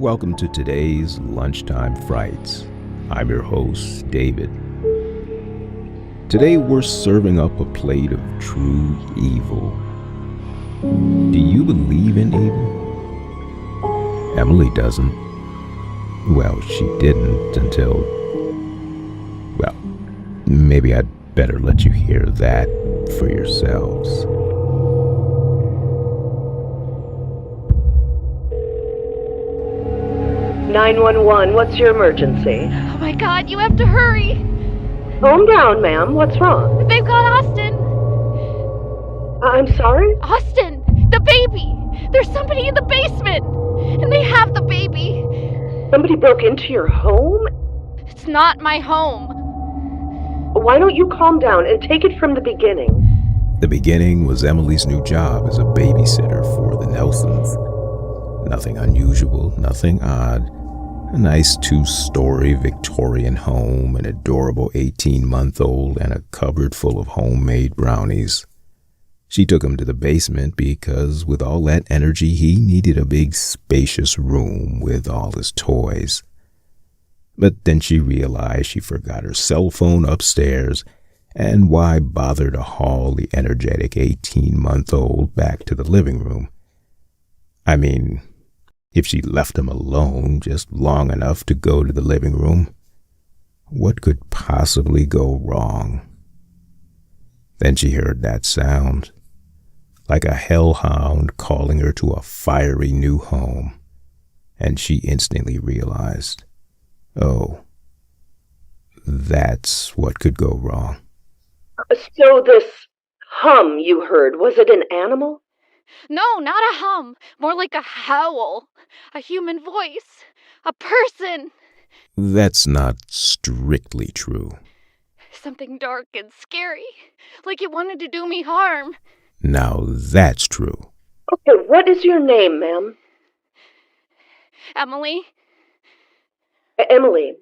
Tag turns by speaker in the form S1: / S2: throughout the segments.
S1: Welcome to today's Lunchtime Frights. I'm your host, David. Today we're serving up a plate of true evil. Do you believe in evil? Emily doesn't. Well, she didn't until... Well, maybe I'd better let you hear that for yourselves.
S2: What's your emergency?
S3: Oh my God, you have to hurry!
S2: Calm down, ma'am. What's wrong?
S3: They've got Austin!
S2: I'm sorry?
S3: Austin! The baby! There's somebody in the basement! And they have the baby!
S2: Somebody broke into your home?
S3: It's not my home.
S2: Why don't you calm down and take it from the beginning?
S1: The beginning was Emily's new job as a babysitter for the Nelsons. Nothing unusual, nothing odd. A nice 2-story Victorian home, an adorable 18-month-old, and a cupboard full of homemade brownies. She took him to the basement because with all that energy, he needed a big spacious room with all his toys. But then she realized she forgot her cell phone upstairs, and why bother to haul the energetic 18-month-old back to the living room? I mean, if she left him alone just long enough to go to the living room, what could possibly go wrong? Then she heard that sound, like a hellhound calling her to a fiery new home, and she instantly realized, oh, that's what could go wrong.
S2: So this hum you heard, was it an animal?
S3: No, not a hum. More like a howl. A human voice. A person.
S1: That's not strictly true.
S3: Something dark and scary. Like it wanted to do me harm.
S1: Now that's true.
S2: Okay, what is your name, ma'am?
S3: Emily?
S2: Emily,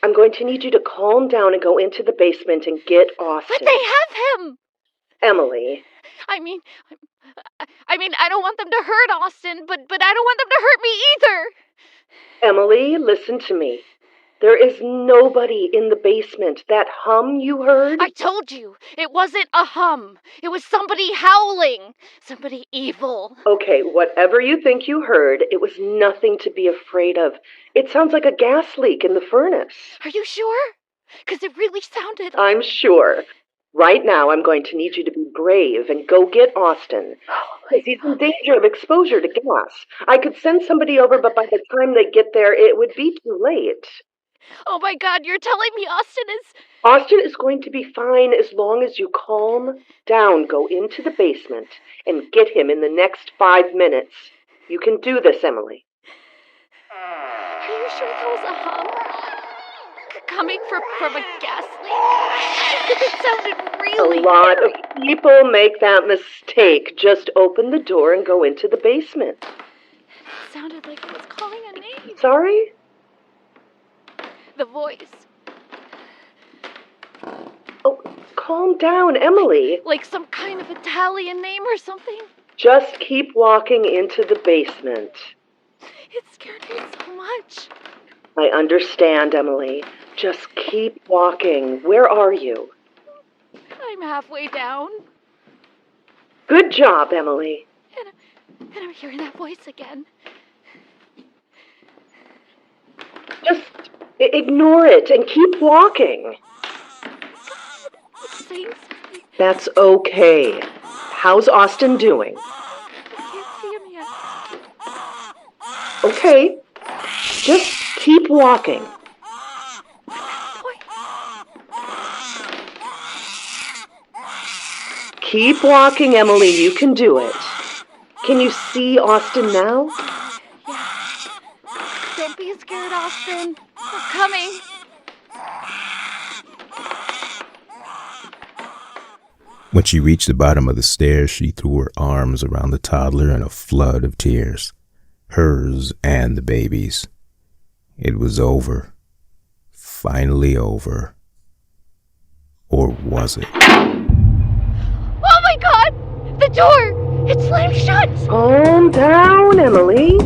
S2: I'm going to need you to calm down and go into the basement and get Austin.
S3: But they have him!
S2: Emily.
S3: I mean, I don't want them to hurt Austin, but I don't want them to hurt me either.
S2: Emily, listen to me. There is nobody in the basement. That hum you heard?
S3: I told you, it wasn't a hum. It was somebody howling. Somebody evil.
S2: Okay, whatever you think you heard, it was nothing to be afraid of. It sounds like a gas leak in the furnace.
S3: Are you sure? Because it really sounded...
S2: I'm sure. Right now, I'm going to need you to be brave and go get Austin. He's in danger of exposure to gas. I could send somebody over, but by the time they get there, it would be too late.
S3: Oh my God, you're telling me Austin is...
S2: Austin is going to be fine as long as you calm down, go into the basement, and get him in the next 5 minutes. You can do this, Emily.
S3: Are you sure that was a hum? Coming from a gas leak? Because it sounded really
S2: A lot
S3: scary.
S2: of people make that mistake. Just open the door and go into the basement.
S3: It sounded like it was calling a name.
S2: Sorry?
S3: The voice.
S2: Oh, calm down, Emily.
S3: Like some kind of Italian name or something.
S2: Just keep walking into the basement.
S3: It scared me so much.
S2: I understand, Emily. Just keep walking. Where are you?
S3: I'm halfway down.
S2: Good job, Emily.
S3: And I'm hearing that voice again.
S2: Just ignore it and keep walking.
S3: It's saying something.
S2: That's okay. How's Austin doing?
S3: I can't see him yet.
S2: Okay. Just keep walking. Keep walking, Emily. You can do it. Can you see Austin now?
S3: Yeah. Don't be scared, Austin. We're coming.
S1: When she reached the bottom of the stairs, she threw her arms around the toddler in a flood of tears. Hers and the baby's. It was over. Finally over. Or was it?
S3: Oh my God! The door! It's slammed shut!
S2: Calm down, Emily.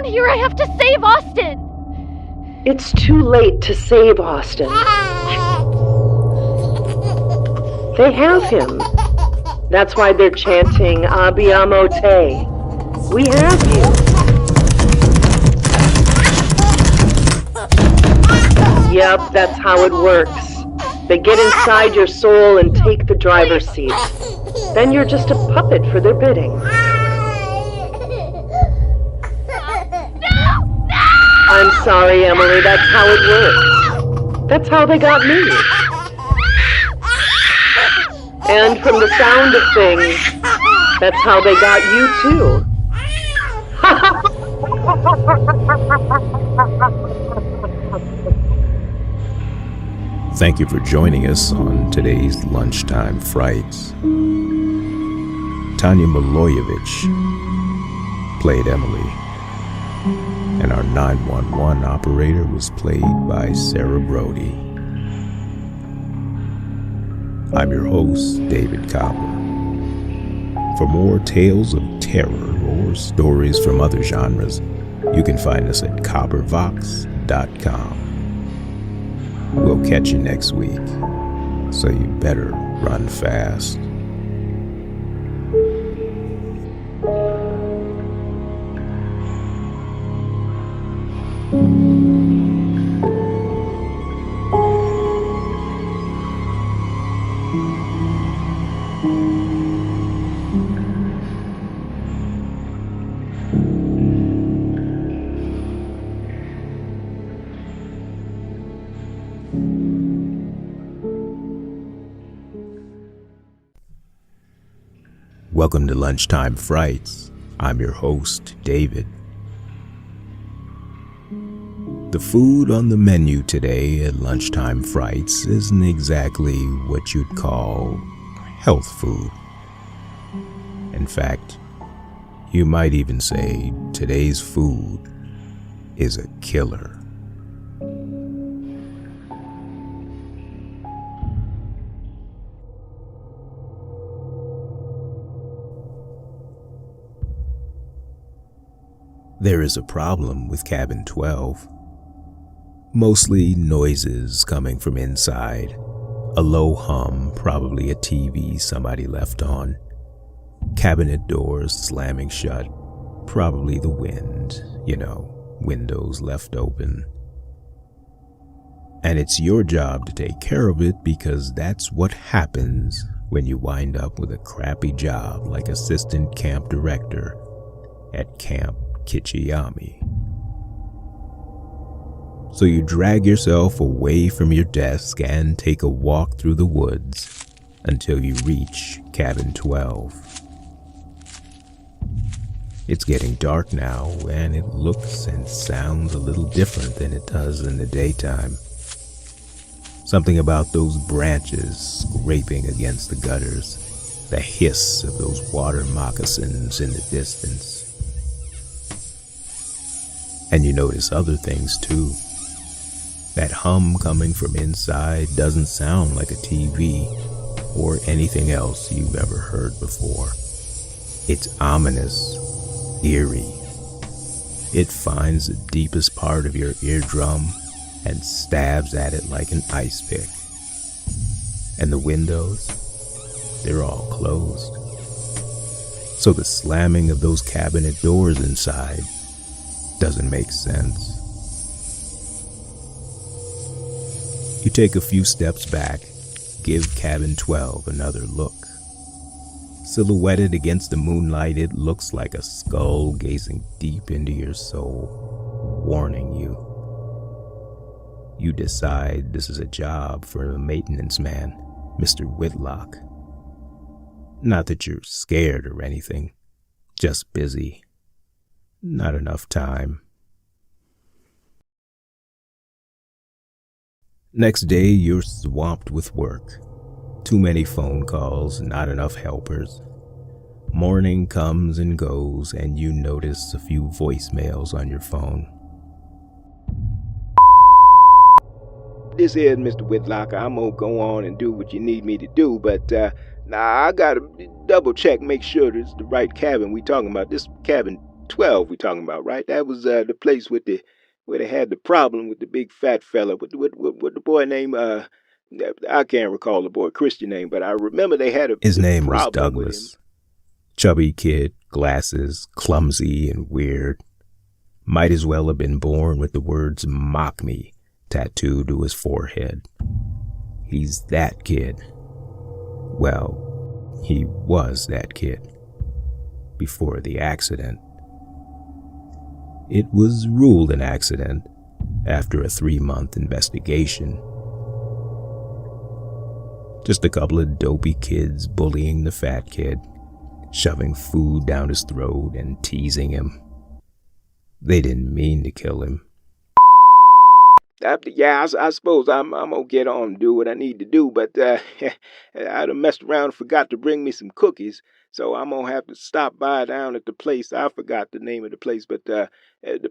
S3: down here. I have to save Austin.
S2: It's too late to save Austin. They have him. That's why they're chanting Abbiamo te. We have you. Yep, that's how it works. They get inside your soul and take the driver's seat. Then you're just a puppet for their bidding. I'm sorry, Emily, that's how it works. That's how they got me. And from the sound of things, that's how they got you too.
S1: Thank you for joining us on today's Lunchtime Frights. Tanya Milojevic played Emily, and our 911 operator was played by Sarah Brody. I'm your host, David Copper. For more tales of terror or stories from other genres, you can find us at coppervox.com. We'll catch you next week, so you better run fast. Welcome to Lunchtime Frights. I'm your host, David. The food on the menu today at Lunchtime Frights isn't exactly what you'd call health food. In fact, you might even say today's food is a killer. There is a problem with Cabin 12. Mostly noises coming from inside. A low hum, probably a TV somebody left on. Cabinet doors slamming shut. Probably the wind, windows left open. And it's your job to take care of it, because that's what happens when you wind up with a crappy job like assistant camp director at Camp Kichiyami. So you drag yourself away from your desk and take a walk through the woods until you reach Cabin 12. It's getting dark now, and it looks and sounds a little different than it does in the daytime. Something about those branches scraping against the gutters, the hiss of those water moccasins in the distance. And you notice other things too. That hum coming from inside doesn't sound like a TV or anything else you've ever heard before. It's ominous, eerie. It finds the deepest part of your eardrum and stabs at it like an ice pick. And the windows, they're all closed. So the slamming of those cabinet doors inside doesn't make sense. You take a few steps back, give Cabin 12 another look. Silhouetted against the moonlight, it looks like a skull gazing deep into your soul, warning you. You decide this is a job for a maintenance man, Mr. Whitlock. Not that you're scared or anything, just busy. Not enough time. Next day, you're swamped with work. Too many phone calls, not enough helpers. Morning comes and goes, and you notice a few voicemails on your phone.
S4: This is Mr. Whitlock. I'm gonna go on and do what you need me to do, but I gotta double check, make sure this is the right cabin we talking about. This cabin 12 we talking about, right? That was the place with the where they had the problem with the big fat fella with the boy named I can't recall the boy Christian name, but I remember they had
S1: His
S4: the
S1: name was
S4: problem with him.
S1: Douglas. Chubby kid, glasses, clumsy and weird. Might as well have been born with the words "mock me" tattooed to his forehead. He's that kid. Well, he was that kid. Before the accident. It was ruled an accident after a 3-month investigation. Just a couple of dopey kids bullying the fat kid, shoving food down his throat and teasing him. They didn't mean to kill him.
S4: I suppose I'm gonna get on and do what I need to do, but I'd have messed around and forgot to bring me some cookies, so I'm gonna have to stop by down at the place. I forgot the name of the place, but the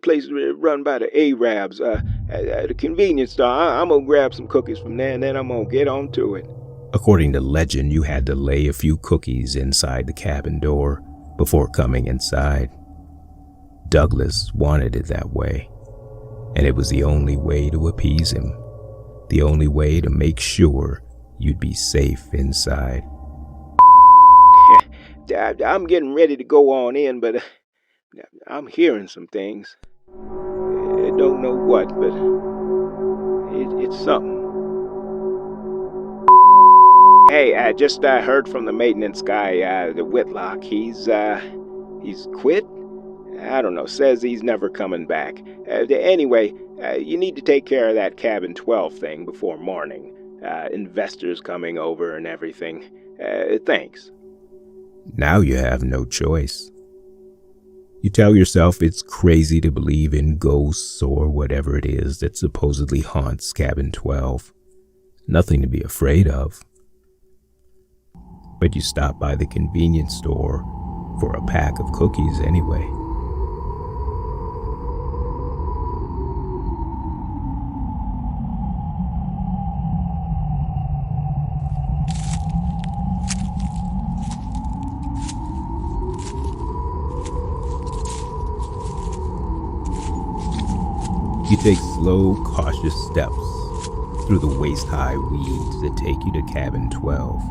S4: place run by the Arabs, the convenience store. I'm gonna grab some cookies from there, and then I'm gonna get on to it.
S1: According to legend, you had to lay a few cookies inside the cabin door before coming inside. Douglas wanted it that way, and it was the only way to appease him, the only way to make sure you'd be safe inside.
S4: I'm getting ready to go on in, but I'm hearing some things. I don't know what, but it's something. Hey, I just heard from the maintenance guy, the Whitlock. He's quit? I don't know, says he's never coming back. Anyway, you need to take care of that cabin 12 thing before morning. Investors coming over and everything. Thanks.
S1: Now you have no choice. You tell yourself it's crazy to believe in ghosts or whatever it is that supposedly haunts cabin 12. Nothing to be afraid of. But you stop by the convenience store for a pack of cookies anyway. You take slow, cautious steps through the waist-high weeds that take you to cabin 12.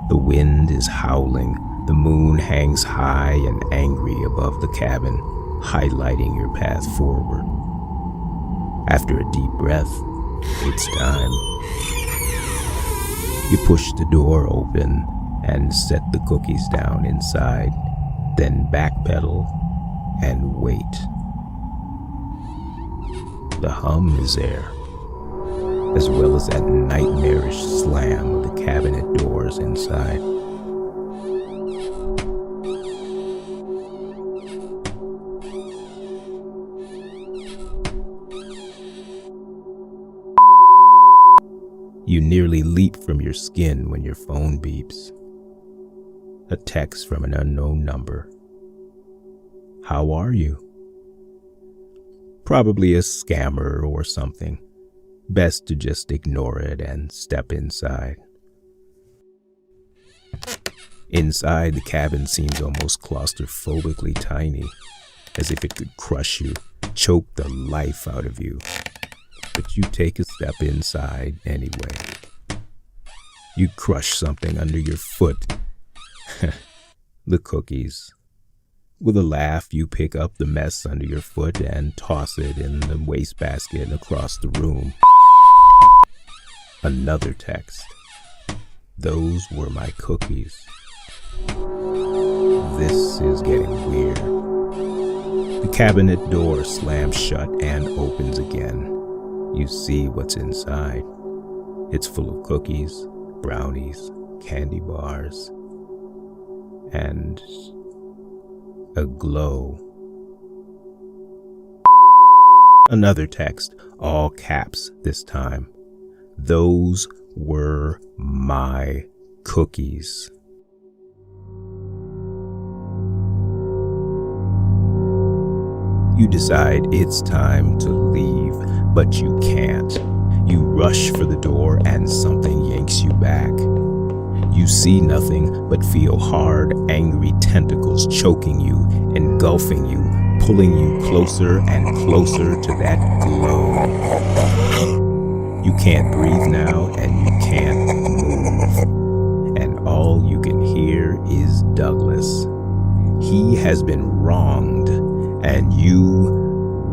S1: The wind is howling, the moon hangs high and angry above the cabin, highlighting your path forward. After a deep breath, it's time. You push the door open and set the cookies down inside, then backpedal and wait. The hum is there, as well as that nightmarish slam of the cabinet doors inside. You nearly leap from your skin when your phone beeps. A text from an unknown number. How are you? Probably a scammer or something. Best to just ignore it and step inside. Inside, the cabin seems almost claustrophobically tiny, as if it could crush you, choke the life out of you. But you take a step inside anyway. You crush something under your foot. The cookies. With a laugh, you pick up the mess under your foot and toss it in the wastebasket across the room. Another text. Those were my cookies. This is getting weird. The cabinet door slams shut and opens again. You see what's inside. It's full of cookies, brownies, candy bars, and a glow. Another text, all caps this time. Those were my cookies. You decide it's time to leave, but you can't. You rush for the door and something yanks you back. You see nothing but feel hard, angry tentacles choking you, engulfing you, pulling you closer and closer to that glow. You can't breathe now, and you can't move. And all you can hear is Douglas. He has been wronged, and you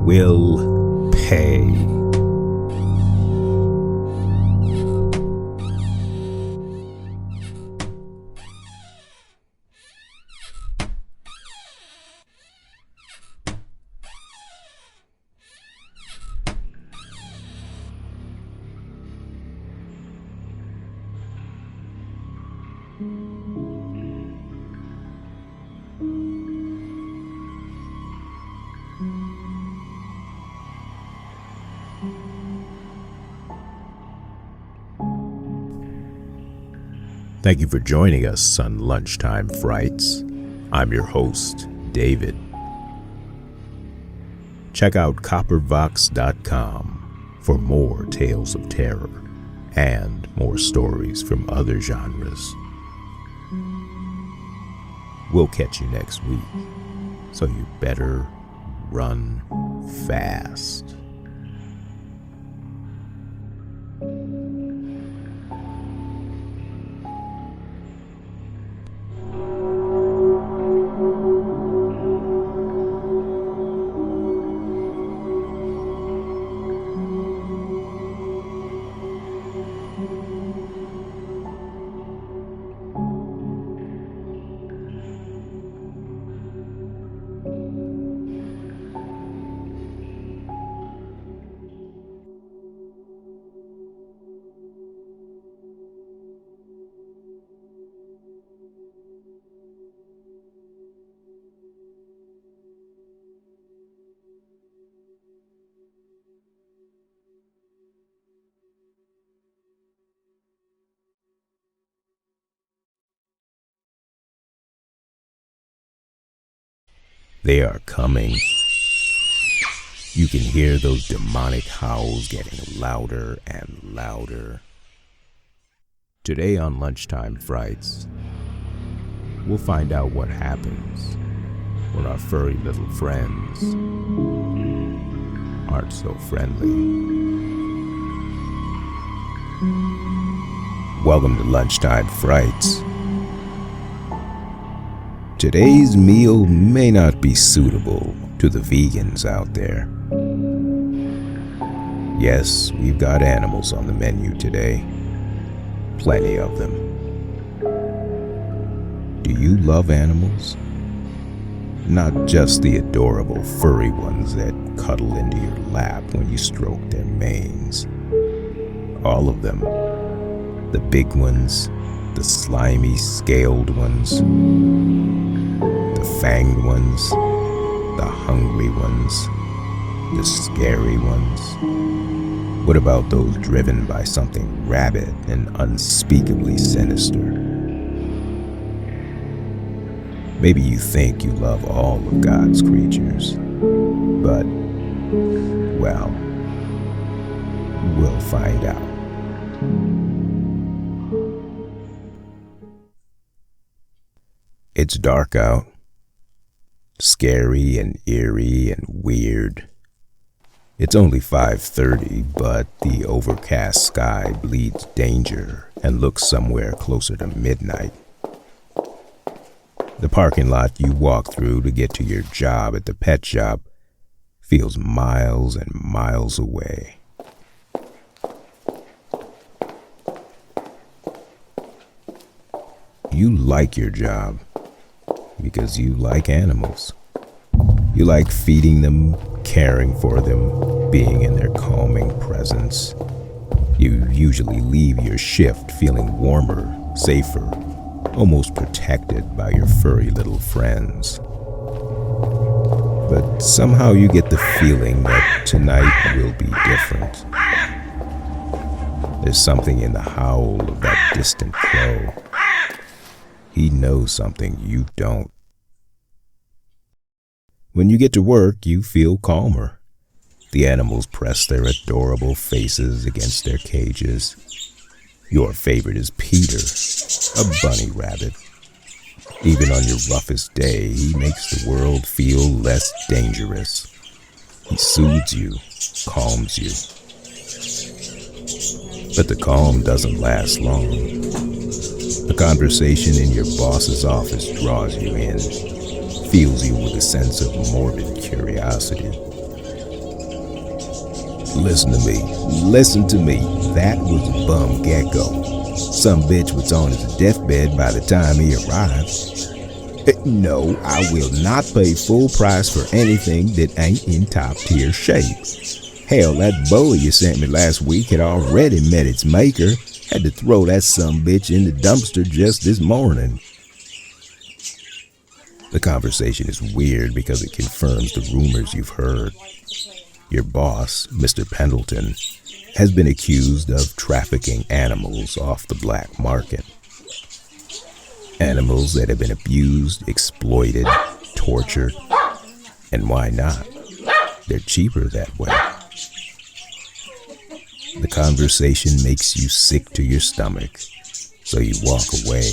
S1: will pay. Thank you for joining us on Lunchtime Frights. I'm your host, David. Check out coppervox.com for more tales of terror and more stories from other genres. We'll catch you next week, so you better run fast. They are coming. You can hear those demonic howls getting louder and louder. Today on Lunchtime Frights, we'll find out what happens when our furry little friends aren't so friendly. Welcome to Lunchtime Frights. Today's meal may not be suitable to the vegans out there. Yes, we've got animals on the menu today. Plenty of them. Do you love animals? Not just the adorable furry ones that cuddle into your lap when you stroke their manes. All of them. The big ones, the slimy, scaled ones, the fanged ones, the hungry ones, the scary ones. What about those driven by something rabid and unspeakably sinister? Maybe you think you love all of God's creatures, but, well, we'll find out. It's dark out, scary and eerie and weird. It's only 5:30, but the overcast sky bleeds danger and looks somewhere closer to midnight. The parking lot you walk through to get to your job at the pet shop feels miles and miles away. You like your job because you like animals. You like feeding them, caring for them, being in their calming presence. You usually leave your shift feeling warmer, safer, almost protected by your furry little friends. But somehow you get the feeling that tonight will be different. There's something in the howl of that distant crow. He knows something you don't. When you get to work, you feel calmer. The animals press their adorable faces against their cages. Your favorite is Peter, a bunny rabbit. Even on your roughest day, he makes the world feel less dangerous. He soothes you, calms you. But the calm doesn't last long. The conversation in your boss's office draws you in, fills you with a sense of morbid curiosity. Listen to me, that was a bum gecko. Some bitch was on his deathbed by the time he arrived. No, I will not pay full price for anything that ain't in top tier shape. Hell, that boa you sent me last week had already met its maker. Had to throw that sumbitch in the dumpster just this morning. The conversation is weird because it confirms the rumors you've heard. Your boss, Mr. Pendleton, has been accused of trafficking animals off the black market. Animals that have been abused, exploited, tortured, and why not? They're cheaper that way. The conversation makes you sick to your stomach, so you walk away.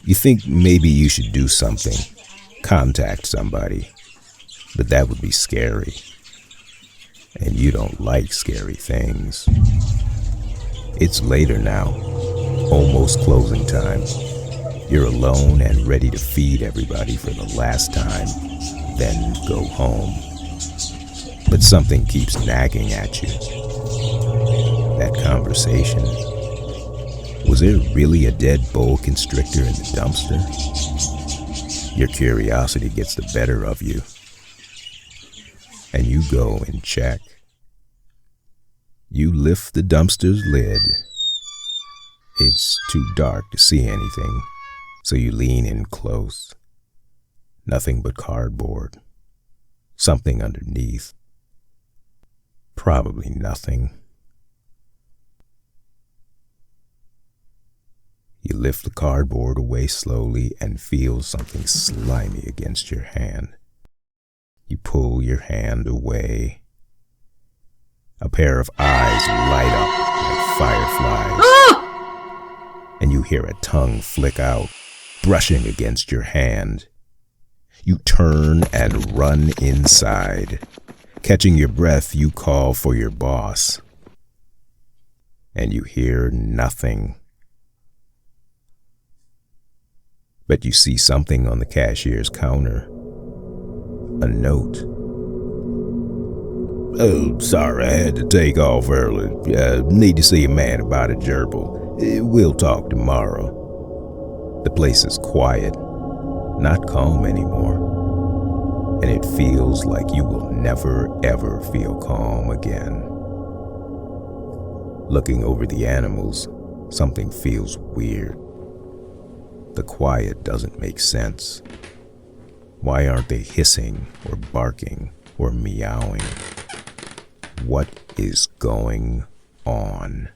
S1: You think maybe you should do something, contact somebody, but that would be scary. And you don't like scary things. It's later now, almost closing time. You're alone and ready to feed everybody for the last time, then go home. But something keeps nagging at you. That conversation. Was there really a dead boa constrictor in the dumpster? Your curiosity gets the better of you, and you go and check. You lift the dumpster's lid. It's too dark to see anything, so you lean in close. Nothing but cardboard. Something underneath. Probably nothing. You lift the cardboard away slowly and feel something slimy against your hand. You pull your hand away. A pair of eyes light up like fireflies. And you hear a tongue flick out, brushing against your hand. You turn and run inside. Catching your breath, you call for your boss. And you hear nothing. But you see something on the cashier's counter. A note. Oh, sorry, I had to take off early. Need to see a man about a gerbil. We'll talk tomorrow. The place is quiet, not calm anymore. And it feels like you will never, ever feel calm again. Looking over the animals, something feels weird. The quiet doesn't make sense. Why aren't they hissing or barking or meowing? What is going on?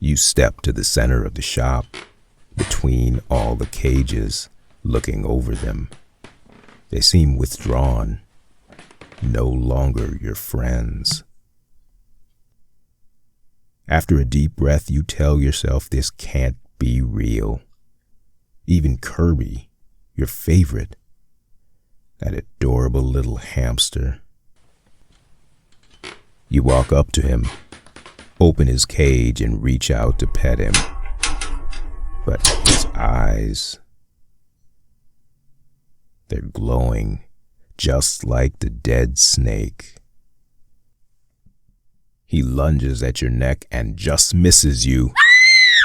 S1: You step to the center of the shop, between all the cages, looking over them. They seem withdrawn, no longer your friends. After a deep breath, you tell yourself this can't be real. Even Kirby, your favorite, that adorable little hamster. You walk up to him, open his cage and reach out to pet him. But his eyes, they're glowing, just like the dead snake. He lunges at your neck and just misses you.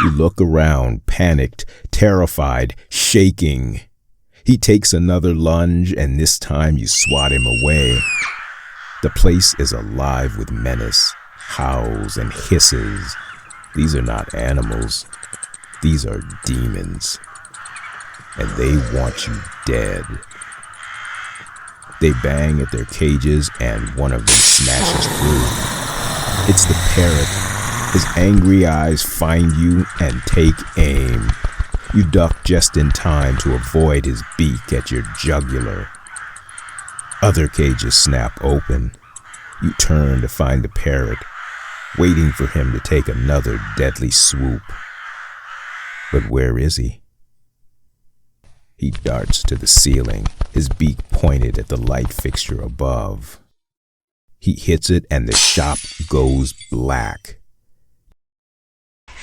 S1: You look around, panicked, terrified, shaking. He takes another lunge, and this time you swat him away. The place is alive with menace, howls and hisses. These are not animals. These are demons. And they want you dead. They bang at their cages, and one of them smashes through. It's the parrot. His angry eyes find you and take aim. You duck just in time to avoid his beak at your jugular. Other cages snap open. You turn to find the parrot, waiting for him to take another deadly swoop. But where is he? He darts to the ceiling, his beak pointed at the light fixture above. He hits it and the shop goes black.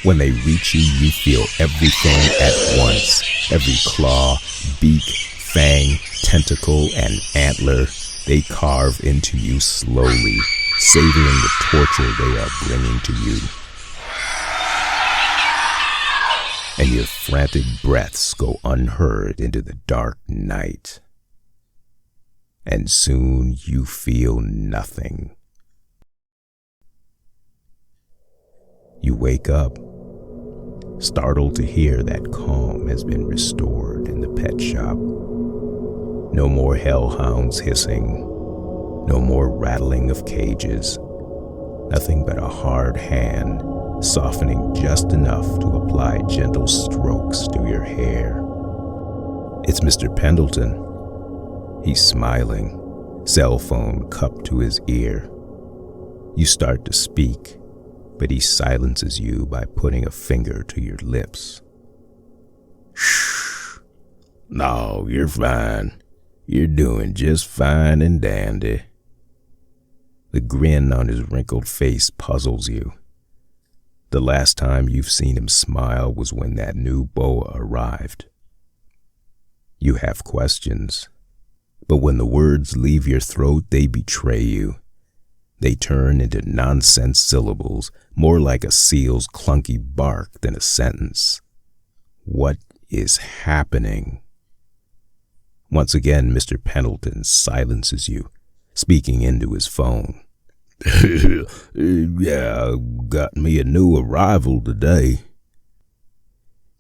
S1: When they reach you, you feel everything at once. Every claw, beak, fang, tentacle, and antler they carve into you slowly, savoring the torture they are bringing to you. And your frantic breaths go unheard into the dark night. And soon you feel nothing. You wake up, startled to hear that calm has been restored in the pet shop. No more hellhounds hissing, no more rattling of cages, nothing but a hard hand softening just enough to apply gentle strokes to your hair. It's Mr. Pendleton. He's smiling, cell phone cupped to his ear. You start to speak, but he silences you by putting a finger to your lips. Shh. No, you're fine. You're doing just fine and dandy. The grin on his wrinkled face puzzles you. The last time you've seen him smile was when that new boa arrived. You have questions, but when the words leave your throat, they betray you. They turn into nonsense syllables, more like a seal's clunky bark than a sentence. What is happening? Once again, Mr. Pendleton silences you, speaking into his phone. Yeah, got me a new arrival today.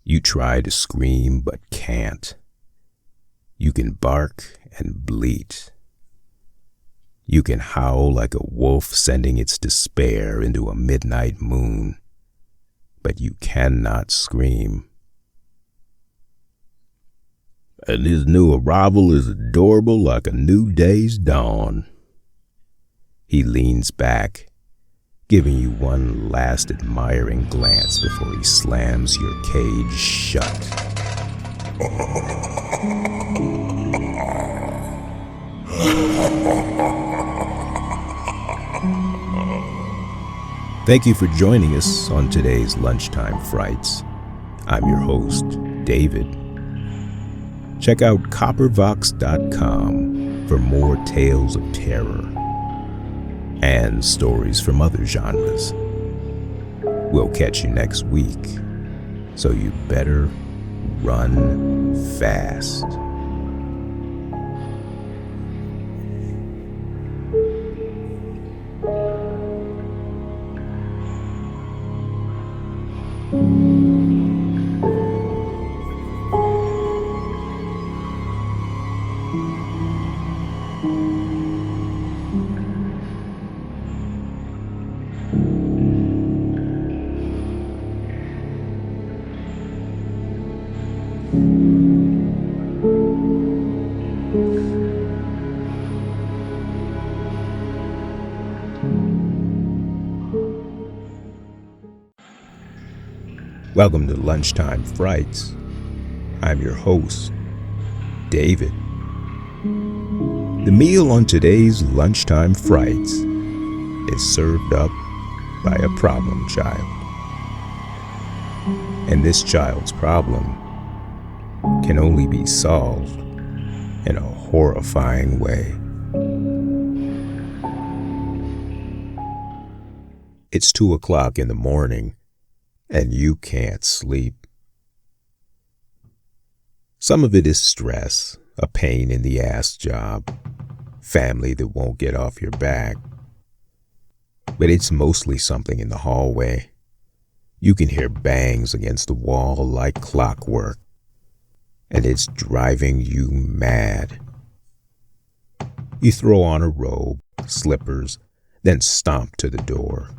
S1: You try to scream but can't. You can bark and bleat. You can howl like a wolf sending its despair into a midnight moon, but you cannot scream. And his new arrival is adorable like a new day's dawn. He leans back, giving you one last admiring glance before he slams your cage shut. Thank you for joining us on today's Lunchtime Frights. I'm your host, David. Check out coppervox.com for more tales of terror and stories from other genres. We'll catch you next week, so you better run fast. Welcome to Lunchtime Frights. I'm your host, David. The meal on today's Lunchtime Frights is served up by a problem child. And this child's problem can only be solved in a horrifying way. It's 2:00 in the morning, and you can't sleep. Some of it is stress, a pain in the ass job, family that won't get off your back. But it's mostly something in the hallway. You can hear bangs against the wall like clockwork, and it's driving you mad. You throw on a robe, slippers, then stomp to the door.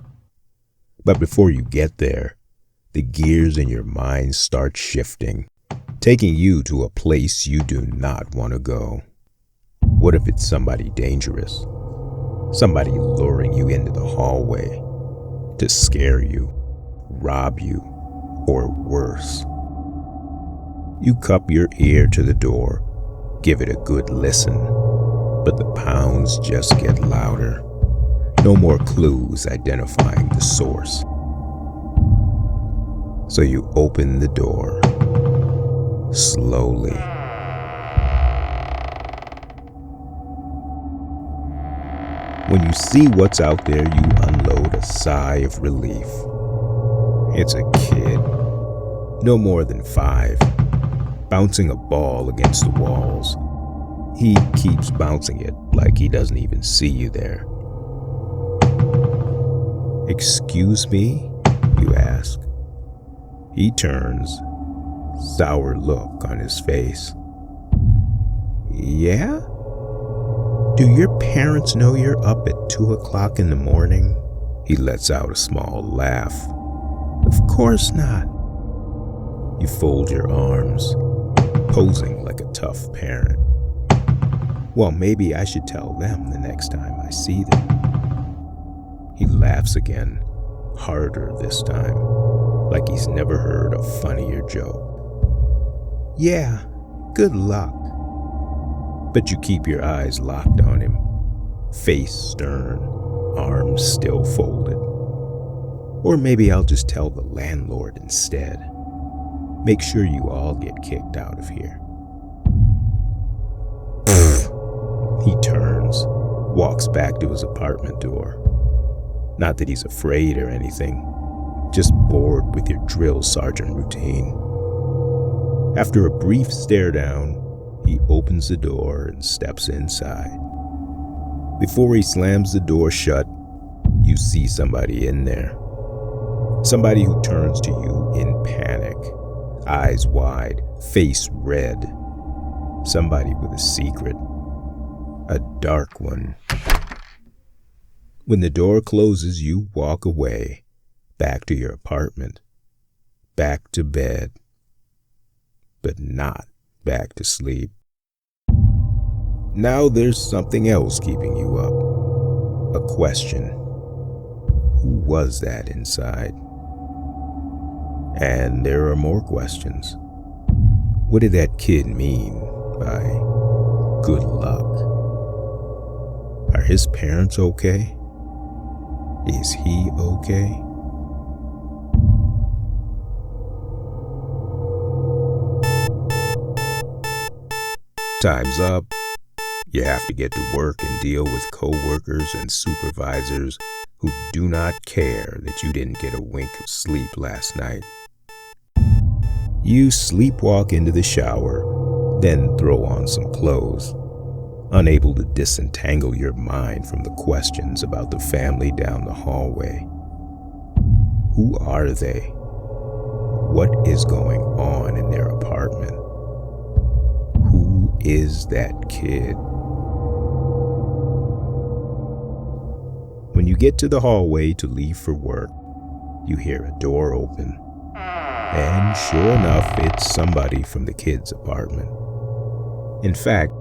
S1: But before you get there, the gears in your mind start shifting, taking you to a place you do not want to go. What if it's somebody dangerous? Somebody luring you into the hallway? to scare you, rob you, or worse. You cup your ear to the door, give it a good listen, but the pounds just get louder. No more clues identifying the source. So you open the door, slowly. When you see what's out there, you unload a sigh of relief. It's a kid, no more than 5, bouncing a ball against the walls. He keeps bouncing it like he doesn't even see you there. "Excuse me?" you ask. He turns, sour look on his face. "Yeah? Do your parents know you're up at 2 o'clock in the morning?" He lets out a small laugh. "Of course not." You fold your arms, posing like a tough parent. "Well, maybe I should tell them the next time I see them." He laughs again, harder this time, like he's never heard a funnier joke. "Yeah, good luck." But you keep your eyes locked on him, face stern, arms still folded. "Or maybe I'll just tell the landlord instead. Make sure you all get kicked out of here." He turns, walks back to his apartment door. Not that he's afraid or anything, just bored with your drill sergeant routine. After a brief stare down, he opens the door and steps inside. Before he slams the door shut, you see somebody in there. Somebody who turns to you in panic, eyes wide, face red. Somebody with a secret, a dark one. When the door closes, you walk away, back to your apartment, back to bed, but not back to sleep. Now there's something else keeping you up. A question. Who was that inside? And there are more questions. What did that kid mean by good luck? Are his parents okay? Is he okay? Time's up. You have to get to work and deal with coworkers and supervisors who do not care that you didn't get a wink of sleep last night. You sleepwalk into the shower, then throw on some clothes, unable to disentangle your mind from the questions about the family down the hallway. Who are they? What is going on in their apartment? Who is that kid? When you get to the hallway to leave for work, you hear a door open. And sure enough, it's somebody from the kid's apartment. In fact,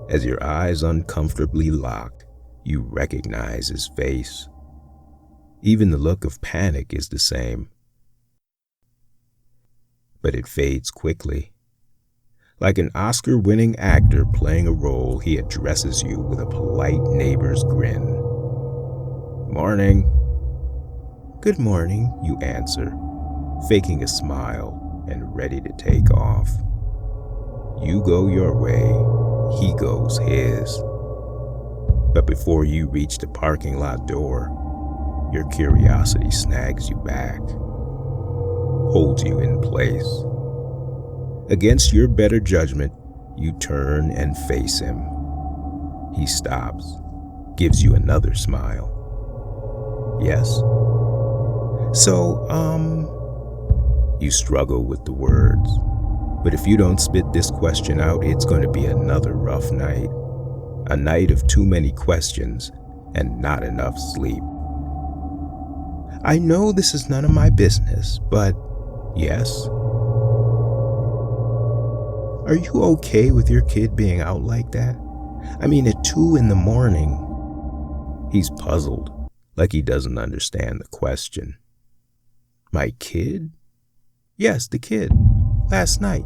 S1: as your eyes uncomfortably lock, you recognize his face. Even the look of panic is the same. But it fades quickly. Like an Oscar-winning actor playing a role, he addresses you with a polite neighbor's grin. "Morning." "Good morning," you answer, faking a smile and ready to take off. You go your way, he goes his. But before you reach the parking lot door, your curiosity snags you back, holds you in place. Against your better judgment, you turn and face him. He stops, gives you another smile. "Yes." "So, you struggle with the words. But if you don't spit this question out, it's going to be another rough night. A night of too many questions and not enough sleep. "I know this is none of my business, but..." "Yes?" "Are you okay with your kid being out like that? I mean, at 2 in the morning?" He's puzzled, like he doesn't understand the question. My kid? Yes, the kid. Last night.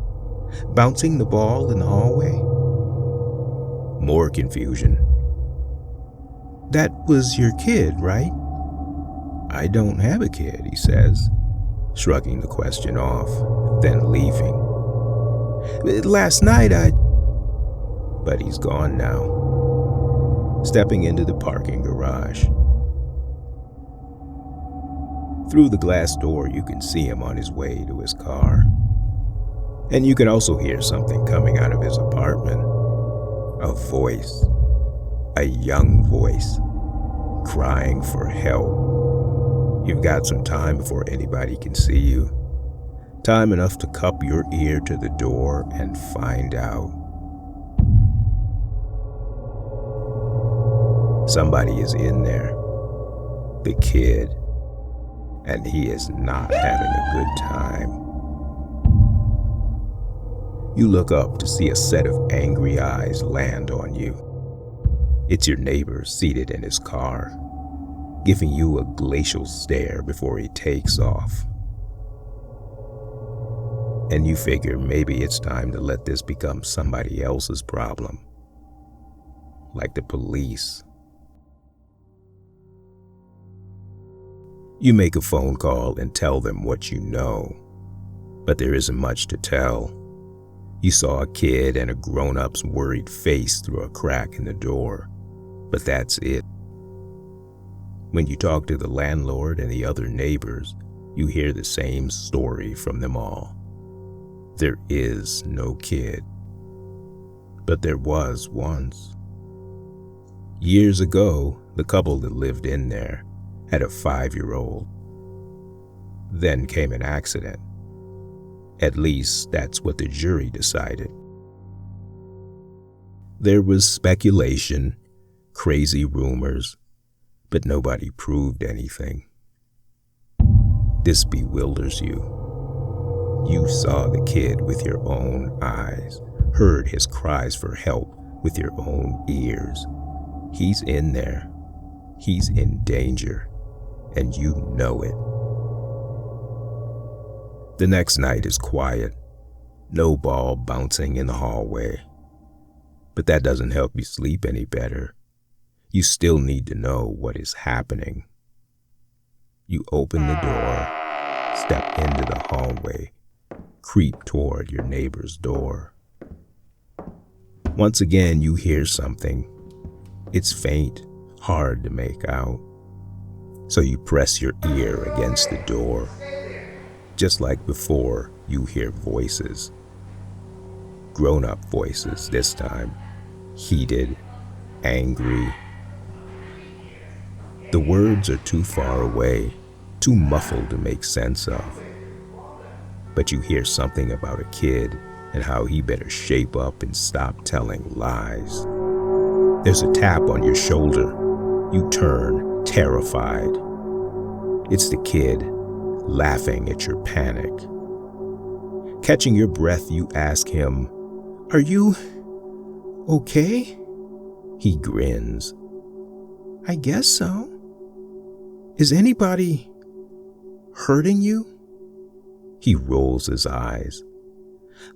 S1: Bouncing the ball in the hallway. More confusion. That was your kid, right? I don't have a kid, he says, shrugging the question off, then leaving. Last night But he's gone now, stepping into the parking garage. Through the glass door, you can see him on his way to his car. And you can also hear something coming out of his apartment. A voice. A young voice. Crying for help. You've got some time before anybody can see you. Time enough to cup your ear to the door and find out. Somebody is in there. The kid. And he is not having a good time. You look up to see a set of angry eyes land on you. It's your neighbor seated in his car, giving you a glacial stare before he takes off. And you figure maybe it's time to let this become somebody else's problem, like the police. You make a phone call and tell them what you know, but there isn't much to tell. You saw a kid and a grown-up's worried face through a crack in the door, but that's it. When you talk to the landlord and the other neighbors, you hear the same story from them all. There is no kid, but there was once. Years ago, the couple that lived in there had a 5-year-old. Then came an accident. At least that's what the jury decided. There was speculation, crazy rumors, but nobody proved anything. This bewilders you. You saw the kid with your own eyes, heard his cries for help with your own ears. He's in there. He's in danger. And you know it. The next night is quiet. No ball bouncing in the hallway. But that doesn't help you sleep any better. You still need to know what is happening. You open the door, step into the hallway, creep toward your neighbor's door. Once again, you hear something. It's faint, hard to make out. So you press your ear against the door. Just like before, you hear voices. Grown-up voices this time. Heated, angry. The words are too far away, too muffled to make sense of. But you hear something about a kid and how he better shape up and stop telling lies. There's a tap on your shoulder. You turn, terrified. It's the kid, laughing at your panic. Catching your breath, you ask him, "Are you okay?" He grins. "I guess so. Is anybody hurting you?" He rolls his eyes.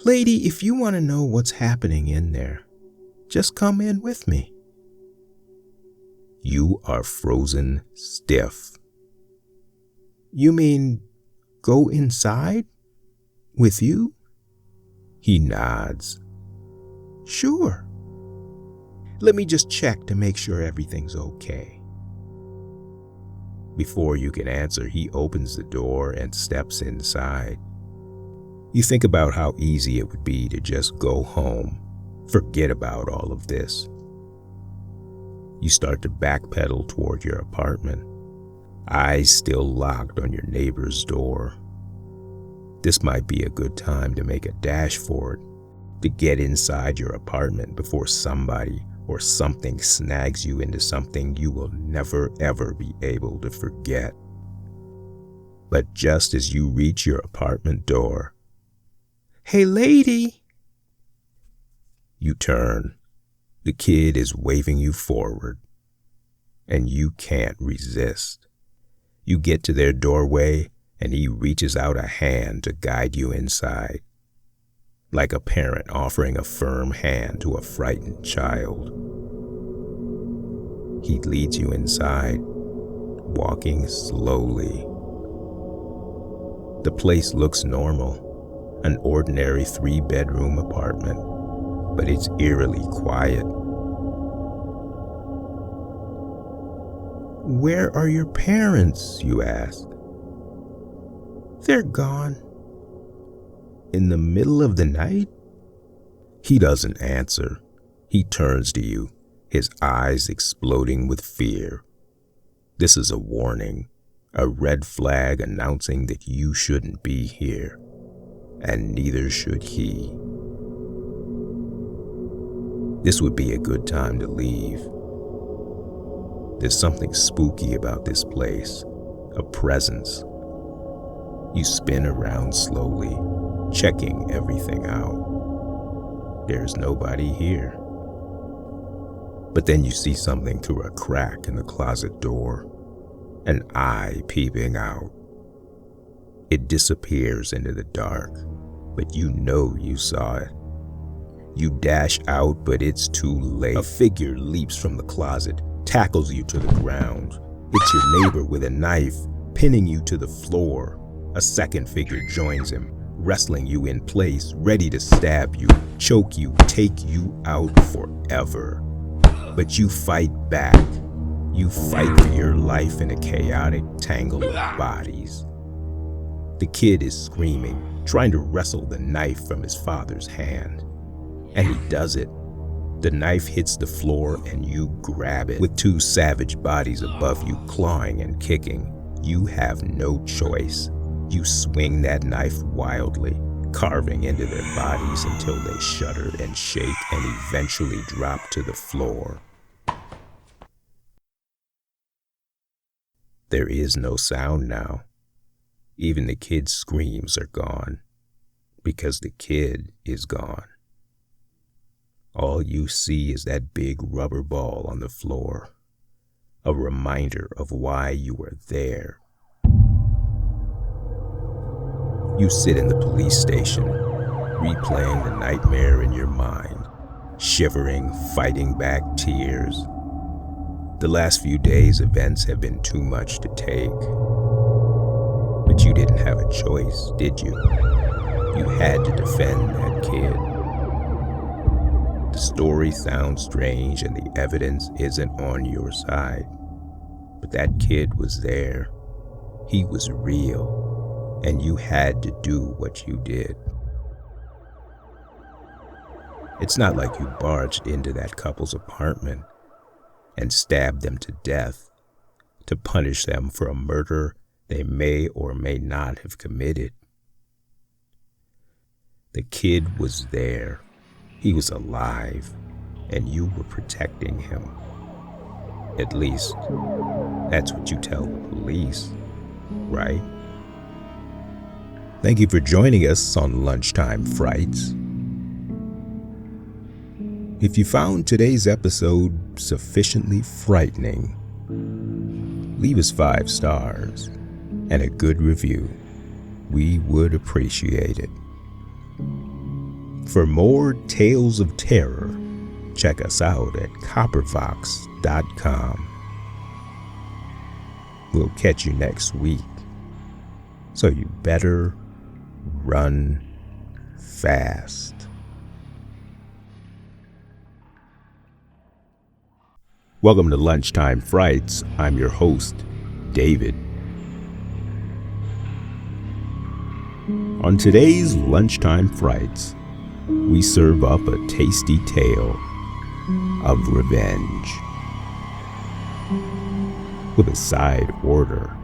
S1: "Lady, if you want to know what's happening in there, just come in with me." You are frozen stiff. "You mean go inside? With you?" He nods. "Sure. Let me just check to make sure everything's okay." Before you can answer, he opens the door and steps inside. You think about how easy it would be to just go home, forget about all of this. You start to backpedal toward your apartment, eyes still locked on your neighbor's door. This might be a good time to make a dash for it, to get inside your apartment before somebody or something snags you into something you will never ever be able to forget. But just as you reach your apartment door, "Hey lady!" You turn. The kid is waving you forward. and you can't resist. You get to their doorway, and he reaches out a hand to guide you inside, like a parent offering a firm hand to a frightened child. He leads you inside, walking slowly. The place looks normal, an ordinary 3-bedroom apartment, but it's eerily quiet. "Where are your parents?" you ask. "They're gone." "In the middle of the night?" He doesn't answer. He turns to you, his eyes exploding with fear. This is a warning, a red flag announcing that you shouldn't be here, and neither should he. This would be a good time to leave. There's something spooky about this place, a presence. You spin around slowly, checking everything out. There's nobody here. But then you see something through a crack in the closet door, an eye peeping out. It disappears into the dark, but you know you saw it. You dash out, but it's too late. A figure leaps from the closet, tackles you to the ground. It's your neighbor with a knife, pinning you to the floor. A second figure joins him, wrestling you in place, ready to stab you, choke you, take you out forever. But you fight back. You fight for your life in a chaotic tangle of bodies. The kid is screaming, trying to wrestle the knife from his father's hand. And he does it. The knife hits the floor and you grab it. With 2 savage bodies above you, clawing and kicking, you have no choice. You swing that knife wildly, carving into their bodies until they shudder and shake and eventually drop to the floor. There is no sound now. Even the kid's screams are gone, because the kid is gone. All you see is that big rubber ball on the floor, a reminder of why you were there. You sit in the police station, replaying the nightmare in your mind, shivering, fighting back tears. The last few days' events have been too much to take. But you didn't have a choice, did you? You had to defend that kid. The story sounds strange and the evidence isn't on your side. But that kid was there. He was real. And you had to do what you did. It's not like you barged into that couple's apartment and stabbed them to death to punish them for a murder they may or may not have committed. The kid was there. He was alive, and you were protecting him. At least, that's what you tell the police, right? Thank you for joining us on Lunchtime Frights. If you found today's episode sufficiently frightening, leave us 5 stars and a good review. We would appreciate it. For more tales of terror, check us out at copperfox.com. We'll catch you next week, so you better run fast. Welcome to Lunchtime Frights. I'm your host, David. On today's Lunchtime Frights, we serve up a tasty tale of revenge, with a side order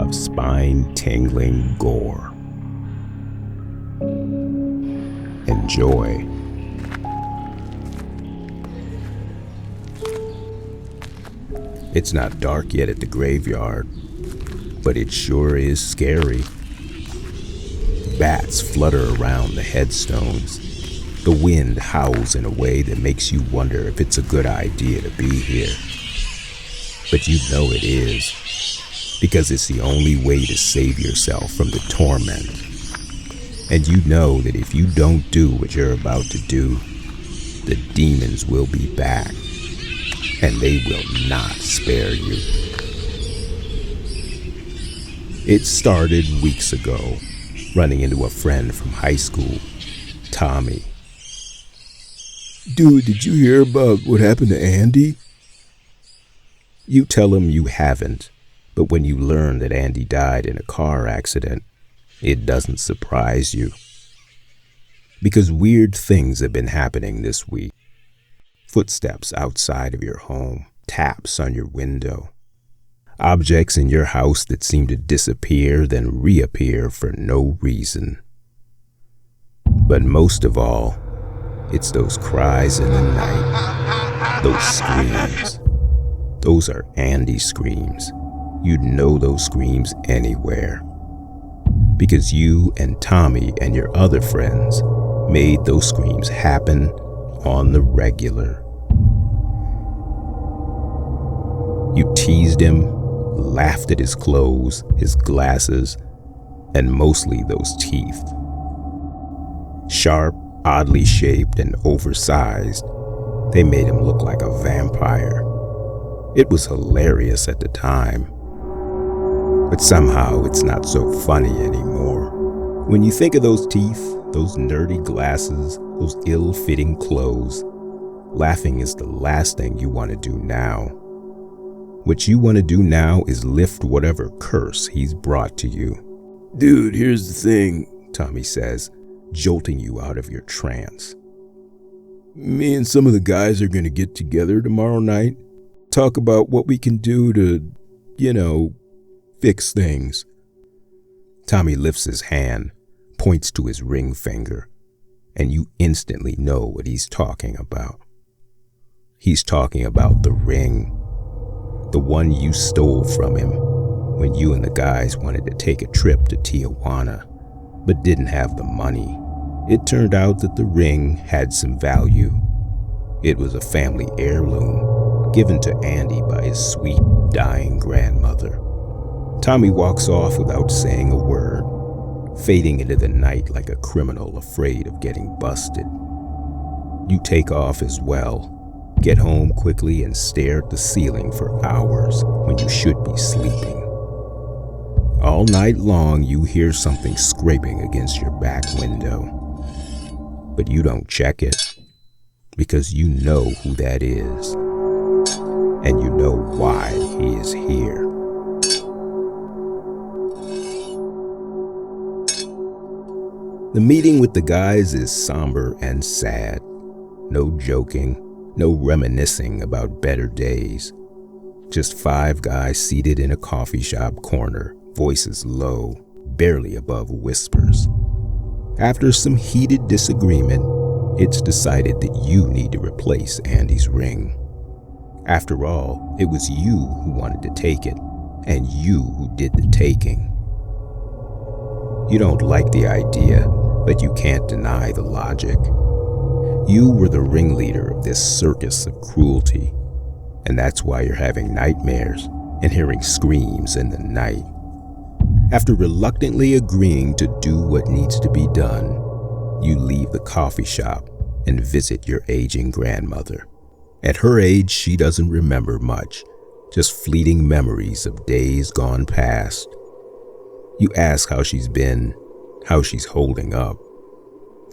S1: of spine-tingling gore. Enjoy. It's not dark yet at the graveyard, but it sure is scary. Bats flutter around the headstones. The wind howls in a way that makes you wonder if it's a good idea to be here. but you know it is, because it's the only way to save yourself from the torment. And you know that if you don't do what you're about to do, the demons will be back, and they will not spare you. It started weeks ago, running into a friend from high school, Tommy.
S5: Dude, did you hear about what happened to Andy?
S1: You tell him you haven't, but when you learn that Andy died in a car accident, it doesn't surprise you. Because weird things have been happening this week. Footsteps outside of your home, taps on your window, objects in your house that seem to disappear then reappear for no reason. But most of all, it's those cries in the night, those screams. Those are Andy's screams. You'd know those screams anywhere. Because you and Tommy and your other friends made those screams happen on the regular. You teased him, laughed at his clothes, his glasses, and mostly those teeth. Sharp, oddly shaped, and oversized, they made him look like a vampire. It was hilarious at the time, but somehow it's not so funny anymore. When you think of those teeth, those nerdy glasses, those ill-fitting clothes, laughing is the last thing you want to do now. What you want to do now is lift whatever curse he's brought to you.
S5: Dude, here's the thing,
S1: Tommy says, jolting you out of your trance.
S5: Me and some of the guys are going to get together tomorrow night, talk about what we can do to, fix things.
S1: Tommy lifts his hand, points to his ring finger, and you instantly know what he's talking about. He's talking about the ring, the one you stole from him when you and the guys wanted to take a trip to Tijuana, but didn't have the money. It turned out that the ring had some value. It was a family heirloom given to Andy by his sweet, dying grandmother. Tommy walks off without saying a word, fading into the night like a criminal afraid of getting busted. You take off as well, get home quickly, and stare at the ceiling for hours when you should be sleeping. All night long, you hear something scraping against your back window, but you don't check it because you know who that is, and you know why he is here. The meeting with the guys is somber and sad. No joking, no reminiscing about better days. Just 5 guys seated in a coffee shop corner, voices low, barely above whispers. After some heated disagreement, it's decided that you need to replace Andy's ring. After all, it was you who wanted to take it, and you who did the taking. You don't like the idea, but you can't deny the logic. You were the ringleader of this circus of cruelty, and that's why you're having nightmares and hearing screams in the night. After reluctantly agreeing to do what needs to be done, you leave the coffee shop and visit your aging grandmother. At her age, she doesn't remember much, just fleeting memories of days gone past. You ask how she's been, how she's holding up,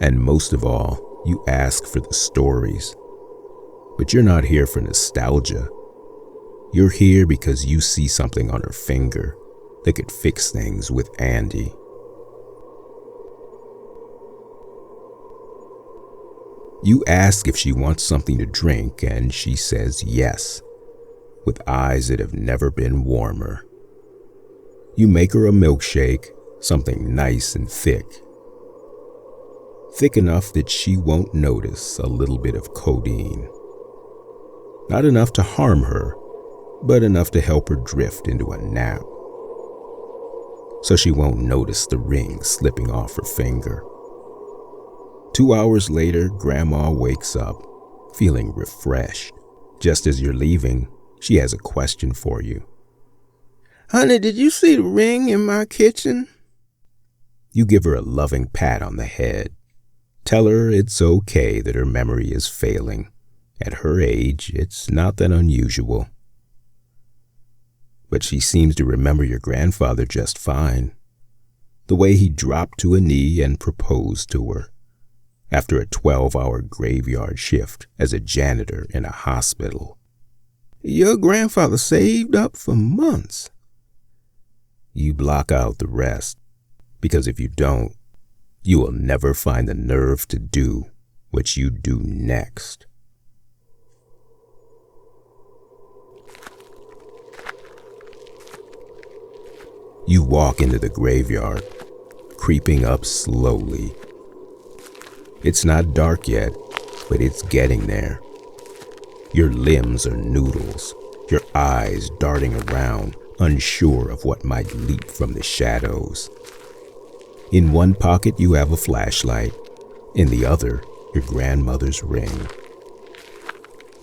S1: and most of all, you ask for the stories. But you're not here for nostalgia. You're here because you see something on her finger that could fix things with Andy. You ask if she wants something to drink, and she says yes, with eyes that have never been warmer. You make her a milkshake, something nice and thick. Thick enough that she won't notice a little bit of codeine. Not enough to harm her, but enough to help her drift into a nap. So she won't notice the ring slipping off her finger. 2 hours later, Grandma wakes up, feeling refreshed. Just as you're leaving, She has a question for you. Honey, did you see the ring in my kitchen? You give her a loving pat on the head. Tell her it's okay that her memory is failing. At her age, it's not that unusual. But she seems to remember your grandfather just fine. The way he dropped to a knee and proposed to her after a 12-hour graveyard shift as a janitor in a hospital. Your grandfather saved up for months. You block out the rest, because if you don't, you will never find the nerve to do what you do next. You walk into the graveyard, creeping up slowly. It's not dark yet, but it's getting there. Your limbs are noodles, your eyes darting around, unsure of what might leap from the shadows. In one pocket you have a flashlight, in the other your grandmother's ring.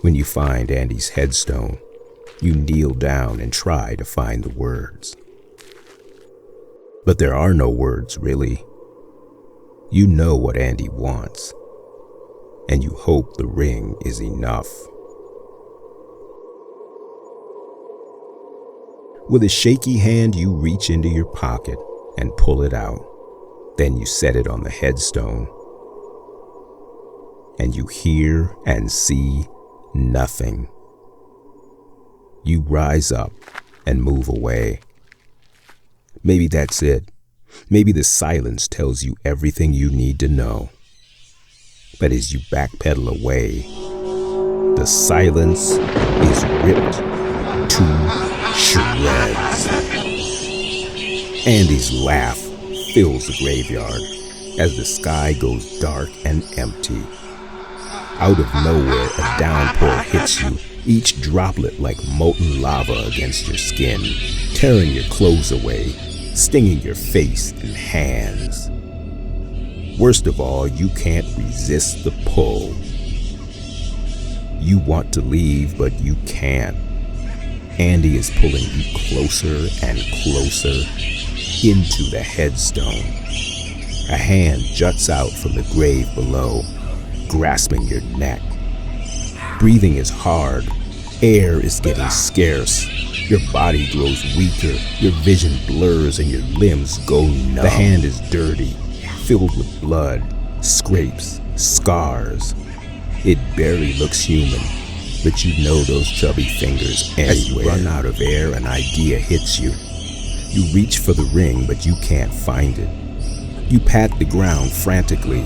S1: When you find Andy's headstone, you kneel down and try to find the words. But there are no words, really. You know what Andy wants, and you hope the ring is enough. With a shaky hand, you reach into your pocket and pull it out. Then you set it on the headstone, and you hear and see nothing. You rise up and move away. Maybe that's it. Maybe the silence tells you everything you need to know. But as you backpedal away, the silence is ripped to shreds. Andy's laugh fills the graveyard as the sky goes dark and empty. Out of nowhere, a downpour hits you, each droplet like molten lava against your skin, tearing your clothes away, stinging your face and hands. Worst of all, you can't resist the pull. You want to leave, but you can't. Andy is pulling you closer and closer into the headstone. A hand juts out from the grave below, grasping your neck. Breathing is hard. Air is getting scarce. Your body grows weaker, your vision blurs, and your limbs go numb. The hand is dirty, filled with blood, scrapes, scars. It barely looks human, but you know those chubby fingers anywhere. As you run out of air, an idea hits you. You reach for the ring, but you can't find it. You pat the ground frantically.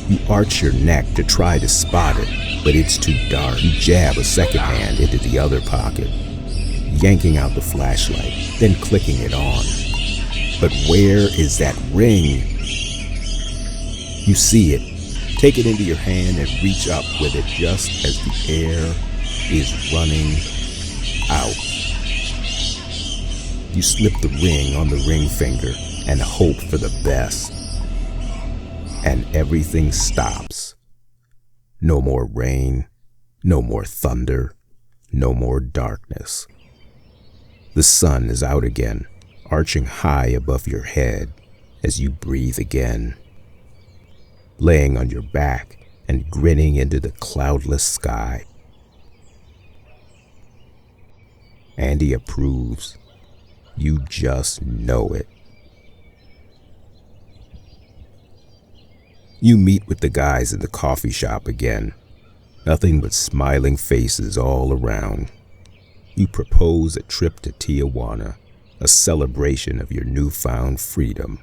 S1: You arch your neck to try to spot it, but it's too dark. You jab a second hand into the other pocket, yanking out the flashlight, then clicking it on. But where is that ring? You see it. Take it into your hand and reach up with it just as the air is running out. You slip the ring on the ring finger and hope for the best. And everything stops. No more rain, no more thunder, no more darkness. The sun is out again, arching high above your head as you breathe again. Laying on your back and grinning into the cloudless sky. Andy approves. You just know it. You meet with the guys in the coffee shop again. Nothing but smiling faces all around. You propose a trip to Tijuana, a celebration of your newfound freedom.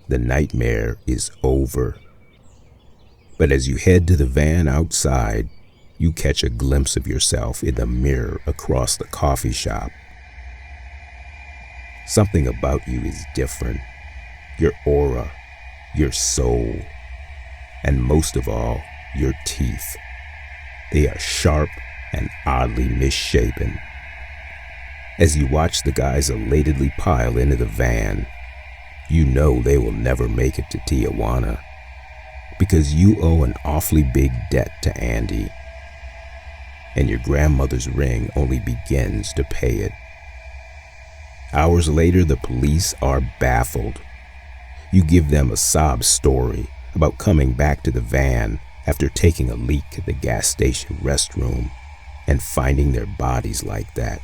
S1: The nightmare is over. But as you head to the van outside, you catch a glimpse of yourself in the mirror across the coffee shop. Something about you is different. Your aura, your soul, and most of all, your teeth. They are sharp and oddly misshapen. As you watch the guys elatedly pile into the van, you know they will never make it to Tijuana because you owe an awfully big debt to Andy. and your grandmother's ring only begins to pay it. Hours later, the police are baffled. You give them a sob story about coming back to the van after taking a leak at the gas station restroom and finding their bodies like that.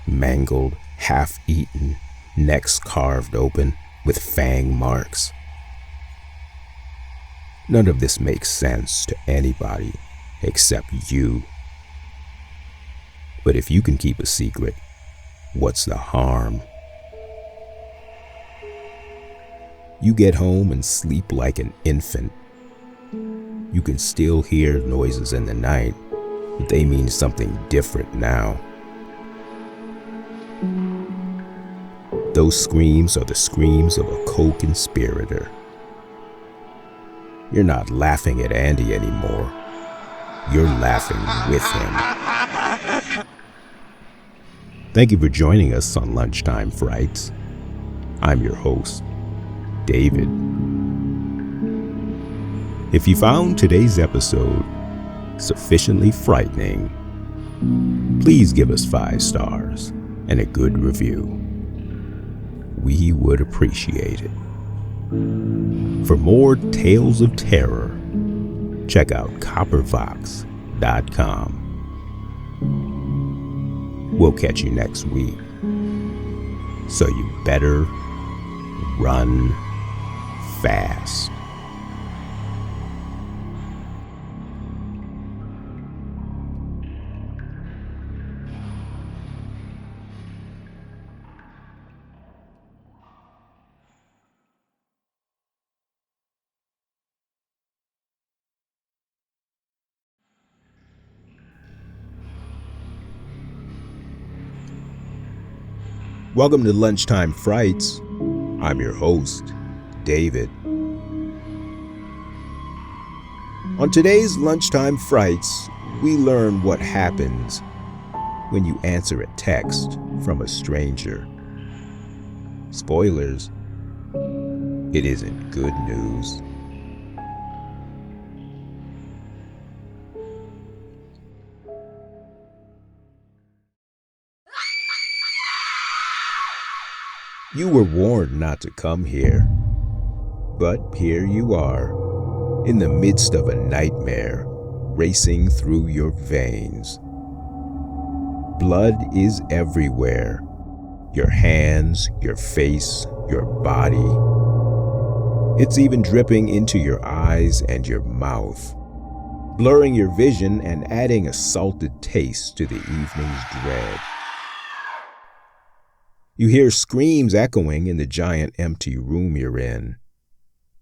S1: Mangled, half-eaten, necks carved open with fang marks. None of this makes sense to anybody except you. But if you can keep a secret, what's the harm? You get home and sleep like an infant. You can still hear noises in the night, but they mean something different now. Those screams are the screams of a co-conspirator. You're not laughing at Andy anymore. You're laughing with him. Thank you for joining us on Lunchtime Frights. I'm your host, David. If you found today's episode sufficiently frightening, please give us 5 stars and a good review. We would appreciate it. For more tales of terror, check out coppervox.com. We'll catch you next week, so you better run fast. Welcome to Lunchtime Frights. I'm your host, David. On today's Lunchtime Frights, we learn what happens when you answer a text from a stranger. Spoilers, it isn't good news. You were warned not to come here, but here you are, in the midst of a nightmare racing through your veins. Blood is everywhere. Your hands, your face, your body. It's even dripping into your eyes and your mouth, blurring your vision and adding a salted taste to the evening's dread. You hear screams echoing in the giant empty room you're in.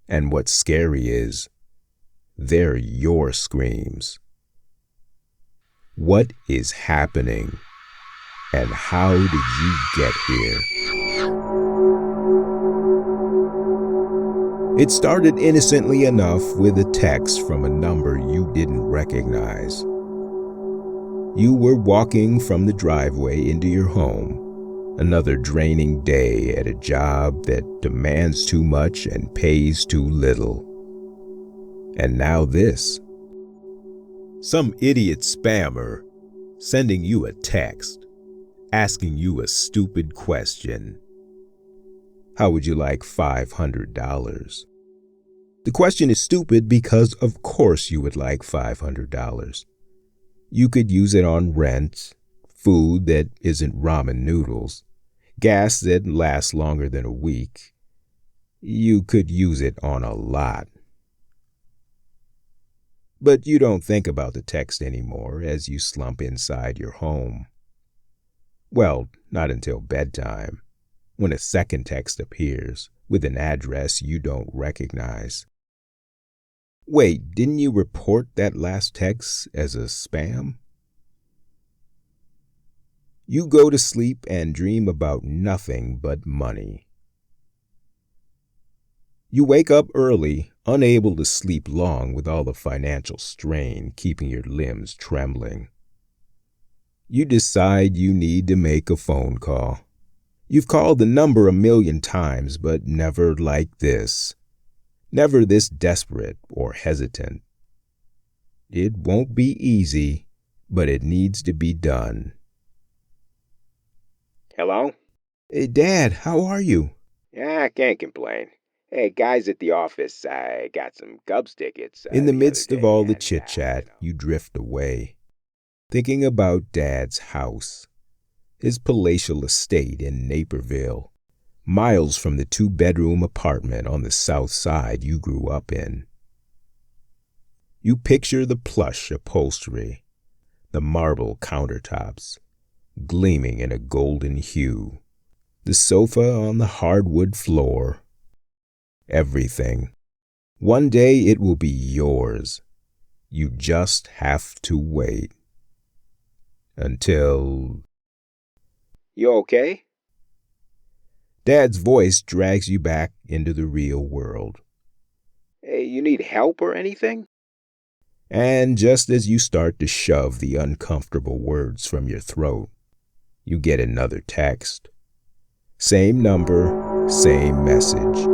S1: And what's scary is, they're your screams. What is happening? And how did you get here? It started innocently enough with a text from a number you didn't recognize. You were walking from the driveway into your home. Another draining day at a job that demands too much and pays too little. And now this. Some idiot spammer sending you a text, asking you a stupid question. How would you like $500? The question is stupid because of course you would like $500. You could use it on rent, food that isn't ramen noodles, gas that lasts longer than a week. You could use it on a lot. But you don't think about the text anymore as you slump inside your home. Well, not until bedtime, when a second text appears with an address you don't recognize. Wait, didn't you report that last text as a spam? You go to sleep and dream about nothing but money. You wake up early, unable to sleep long with all the financial strain keeping your limbs trembling. You decide you need to make a phone call. You've called the number 1,000,000 times, but never like this. Never this desperate or hesitant. It won't be easy, but it needs to be done.
S4: Hello?
S1: Hey, Dad, how are you?
S4: Yeah, I can't complain. Hey, guys at the office, I got some Cubs tickets
S1: In the
S4: the other
S1: midst of
S4: day,
S1: all the
S4: and,
S1: chit-chat, you drift away, thinking about Dad's house, his palatial estate in Naperville, miles from the 2-bedroom apartment on the south side you grew up in. You picture the plush upholstery, the marble countertops, gleaming in a golden hue, the sofa on the hardwood floor. Everything. One day it will be yours. You just have to wait. Until...
S4: You okay?
S1: Dad's voice drags you back into the real world.
S4: Hey, you need help or anything?
S1: And just as you start to shove the uncomfortable words from your throat, you get another text. Same number, same message.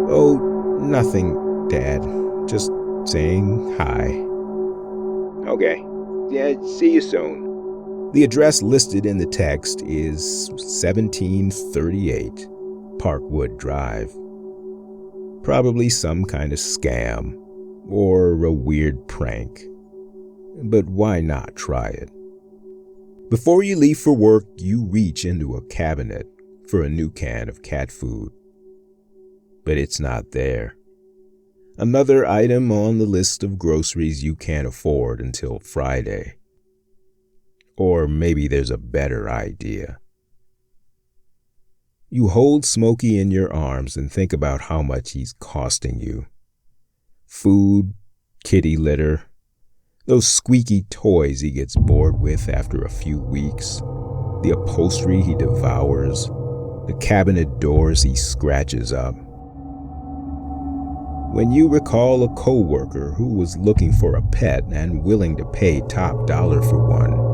S1: Oh, nothing, Dad. Just saying hi.
S4: Okay. Yeah, see you soon.
S1: The address listed in the text is 1738 Parkwood Drive. Probably some kind of scam or a weird prank. But why not try it? Before you leave for work, you reach into a cabinet for a new can of cat food. But it's not there. Another item on the list of groceries you can't afford until Friday. Or maybe there's a better idea. You hold Smokey in your arms and think about how much he's costing you. Food, kitty litter, those squeaky toys he gets bored with after a few weeks, the upholstery he devours, the cabinet doors he scratches up. When you recall a coworker who was looking for a pet and willing to pay top dollar for one,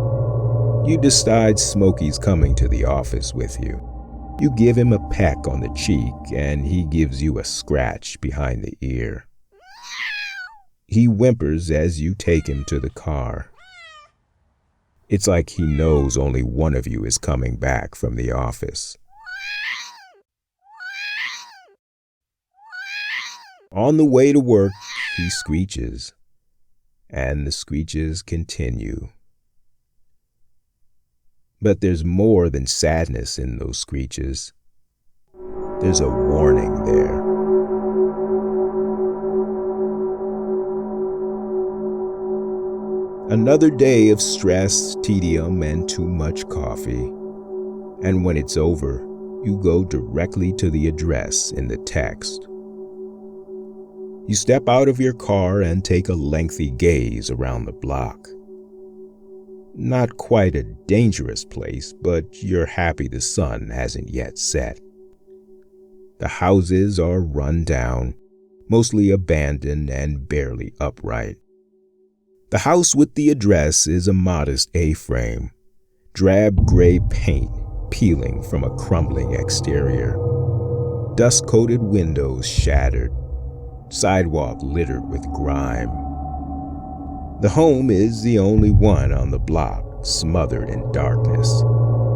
S1: you decide Smokey's coming to the office with you. You give him a peck on the cheek and he gives you a scratch behind the ear. He whimpers as you take him to the car. It's like he knows only one of you is coming back from the office. On the way to work, he screeches, and the screeches continue. But there's more than sadness in those screeches. There's a warning there. Another day of stress, tedium, and too much coffee. And when it's over, you go directly to the address in the text. You step out of your car and take a lengthy gaze around the block. Not quite a dangerous place, but you're happy the sun hasn't yet set. The houses are run down, mostly abandoned and barely upright. The house with the address is a modest A-frame, drab gray paint peeling from a crumbling exterior, dust-coated windows shattered, sidewalk littered with grime. The home is the only one on the block smothered in darkness,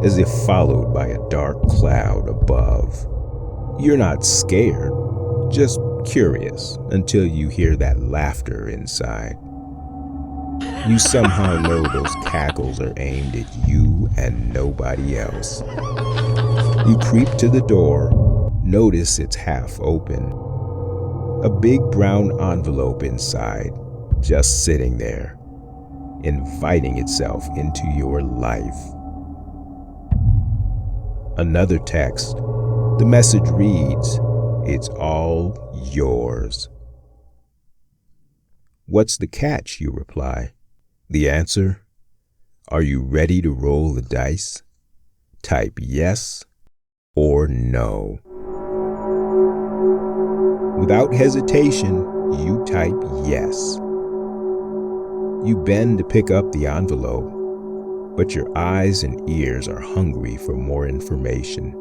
S1: as if followed by a dark cloud above. You're not scared, just curious until you hear that laughter inside. You somehow know those cackles are aimed at you and nobody else. You creep to the door, notice it's half open. A big brown envelope inside, just sitting there, inviting itself into your life. Another text. The message reads, "It's all yours." What's the catch, you reply. The answer? Are you ready to roll the dice? Type yes or no. Without hesitation, you type yes. You bend to pick up the envelope, but your eyes and ears are hungry for more information.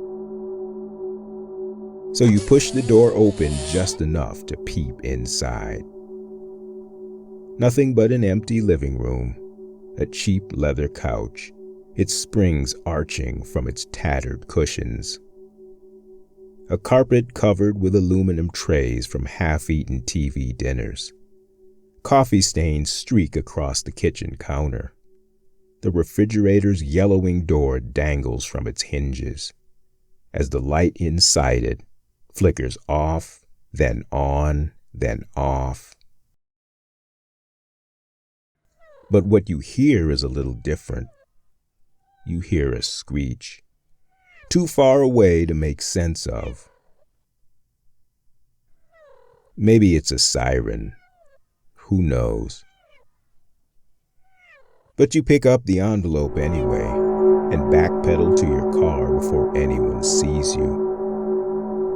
S1: So you push the door open just enough to peep inside. Nothing but an empty living room, A cheap leather couch, its springs arching from its tattered cushions. A carpet covered with aluminum trays from half-eaten TV dinners. Coffee stains streak across the kitchen counter. The refrigerator's yellowing door dangles from its hinges as the light inside it flickers off, then on, then off. But what you hear is a little different. You hear a screech, too far away to make sense of. Maybe it's a siren. Who knows? But you pick up the envelope anyway and backpedal to your car before anyone sees you.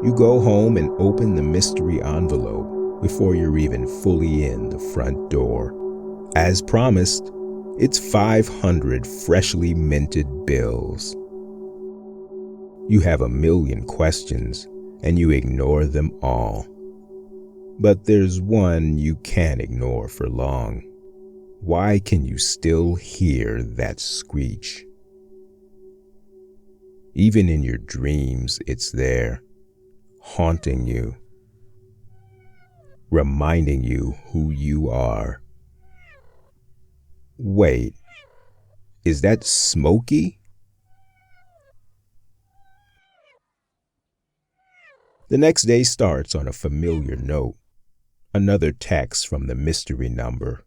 S1: You go home and open the mystery envelope before you're even fully in the front door. As promised, it's 500 freshly minted bills. You have a million questions and you ignore them all. But there's one you can't ignore for long. Why can you still hear that screech? Even in your dreams, it's there, haunting you, reminding you who you are. Wait, is that Smokey? The next day starts on a familiar note, another text from the mystery number.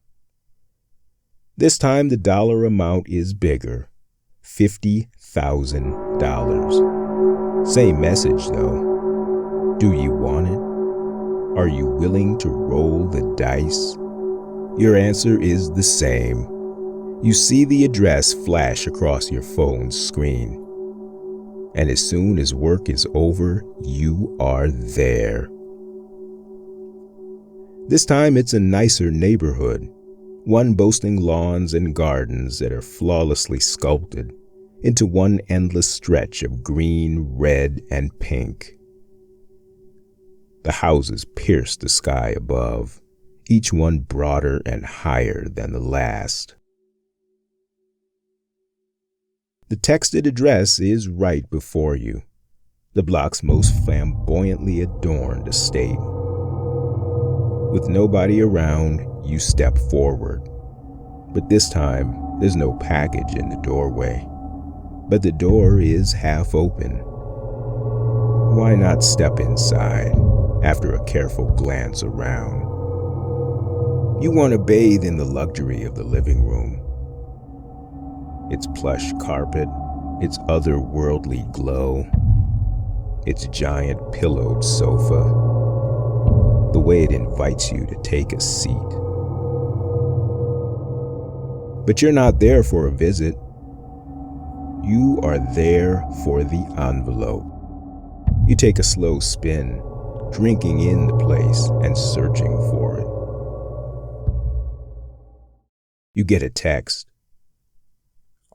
S1: This time the dollar amount is bigger, $50,000. Same message though. Do you want it? Are you willing to roll the dice? Your answer is the same. You see the address flash across your phone's screen. And as soon as work is over, you are there. This time it's a nicer neighborhood, one boasting lawns and gardens that are flawlessly sculpted into one endless stretch of green, red, and pink. The houses pierce the sky above, each one broader and higher than the last. The texted address is right before you, the block's most flamboyantly adorned estate. With nobody around, you step forward. But this time, there's no package in the doorway. But the door is half open. Why not step inside after a careful glance around? You want to bathe in the luxury of the living room. Its plush carpet, its otherworldly glow, its giant pillowed sofa, the way it invites you to take a seat. But you're not there for a visit. You are there for the envelope. You take a slow spin, drinking in the place and searching for it. You get a text.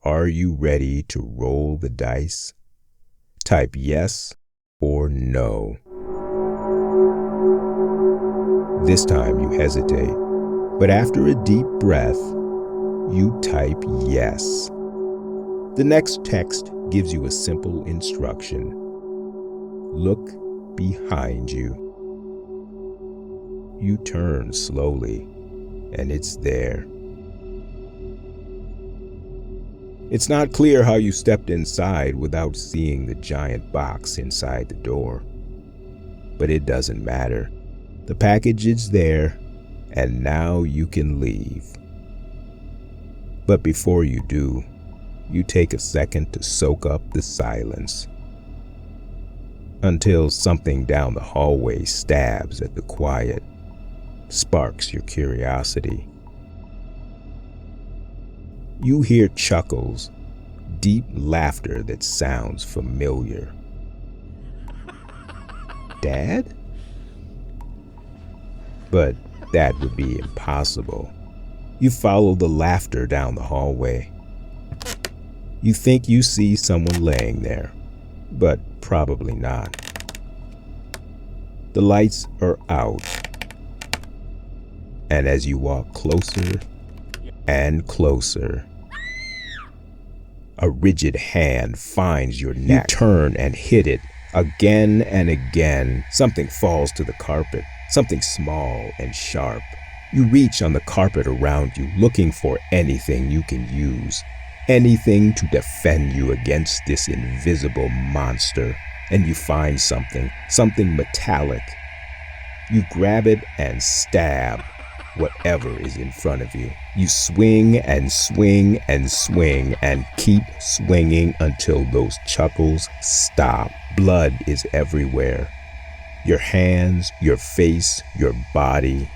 S1: Are you ready to roll the dice? Type yes or no. This time you hesitate, but after a deep breath, you type yes. The next text gives you a simple instruction. Look behind you. You turn slowly, and it's there. It's not clear how you stepped inside without seeing the giant box inside the door. But it doesn't matter. The package is there, and now you can leave. But before you do, you take a second to soak up the silence. Until something down the hallway stabs at the quiet, sparks your curiosity. You hear chuckles, deep laughter that sounds familiar. Dad? But that would be impossible. You follow the laughter down the hallway. You think you see someone laying there, but probably not. The lights are out, and as you walk closer, and closer. A rigid hand finds your neck. You turn and hit it again and again. Something falls to the carpet, something small and sharp. You reach on the carpet around you, looking for anything you can use, anything to defend you against this invisible monster. And you find something metallic. You grab it and stab whatever is in front of you. You swing and swing and swing and keep swinging until those chuckles stop. Blood is everywhere. Your hands, your face, your body.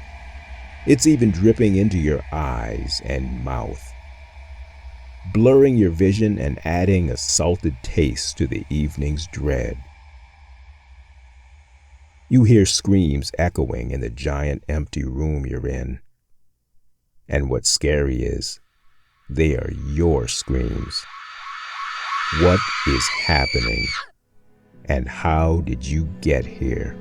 S1: It's even dripping into your eyes and mouth, blurring your vision and adding a salted taste to the evening's dread. You hear screams echoing in the giant empty room you're in. And what's scary is, they are your screams. What is happening? And how did you get here?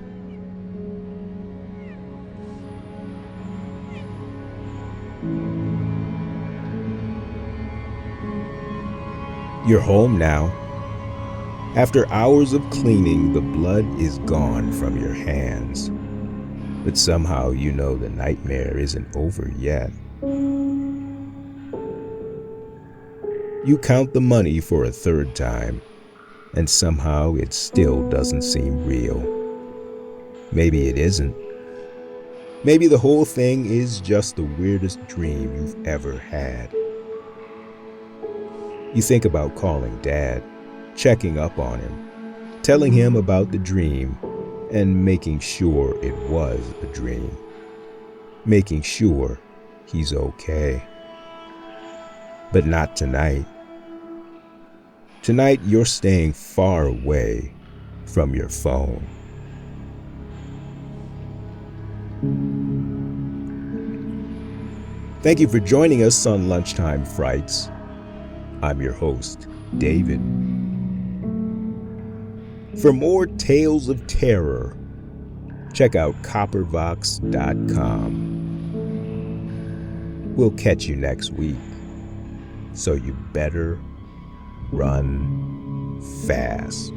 S1: You're home now. After hours of cleaning, the blood is gone from your hands. But somehow you know the nightmare isn't over yet. You count the money for a third time, and somehow it still doesn't seem real. Maybe it isn't. Maybe the whole thing is just the weirdest dream you've ever had. You think about calling Dad, checking up on him, telling him about the dream, and making sure it was a dream. Making sure he's okay. But not tonight. Tonight you're staying far away from your phone. Thank you for joining us on Lunchtime Frights. I'm your host, David. For more tales of terror, check out coppervox.com. We'll catch you next week, so you better run fast.